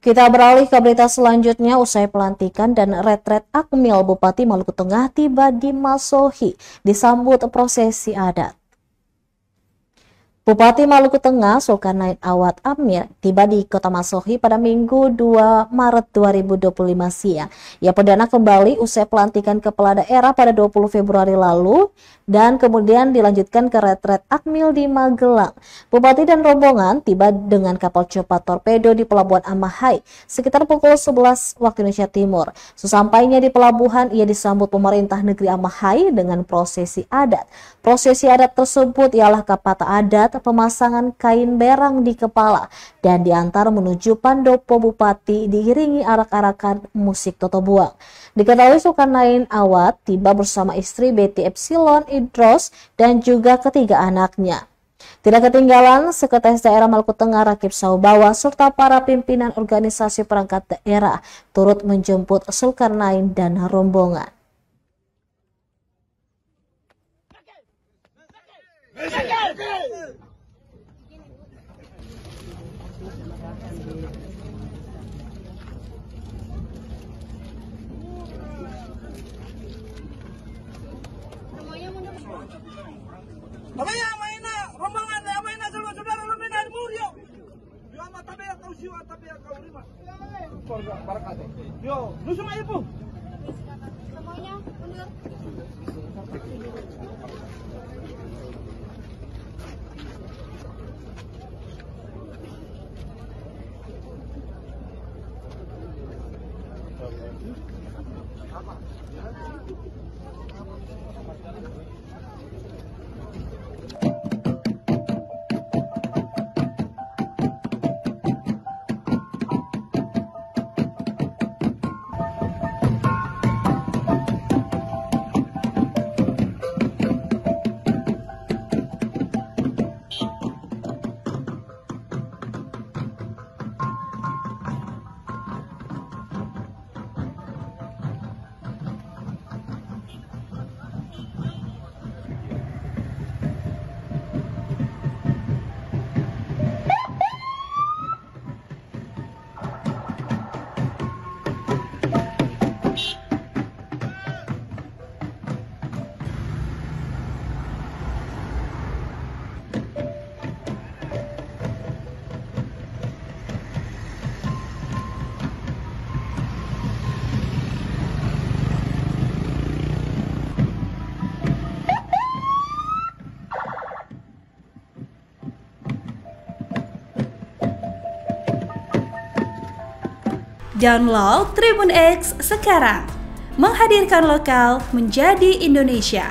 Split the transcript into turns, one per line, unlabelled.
Kita beralih ke berita selanjutnya. Usai pelantikan dan retret Akmil, Bupati Maluku Tengah tiba di Masohi disambut prosesi adat. Bupati Maluku Tengah Zulkarnain Awad Amir tiba di Kota Masohi pada Minggu 2 Maret 2025 siang. Ia perdana kembali usai pelantikan kepala daerah pada 20 Februari lalu dan kemudian dilanjutkan ke retret Akmil di Magelang. Bupati dan rombongan tiba dengan kapal cepat torpedo di Pelabuhan Amahai sekitar pukul 11 waktu Indonesia Timur. Sesampainya di pelabuhan, ia disambut pemerintah negeri Amahai dengan prosesi adat. Prosesi adat tersebut ialah kapata adat, pemasangan kain berang di kepala, dan diantar menuju Pandopo Bupati diiringi arak-arakan musik Toto Buang. Diketahui Zulkarnain Awad tiba bersama istri Betty Epsilon Idros dan juga ketiga anaknya. Tidak ketinggalan Sekretaris Daerah Maluku Tengah Rakib Saubawa serta para pimpinan organisasi perangkat daerah turut menjemput Zulkarnain dan rombongan.
Abaya maina rombongan maina saudara rombongan murio. Yo ama tabe kau siwa tabe kau lima. Surga barakat. Yo, lu semua ibu. Semuanya mundur.
Download Tribun X sekarang, menghadirkan lokal menjadi Indonesia.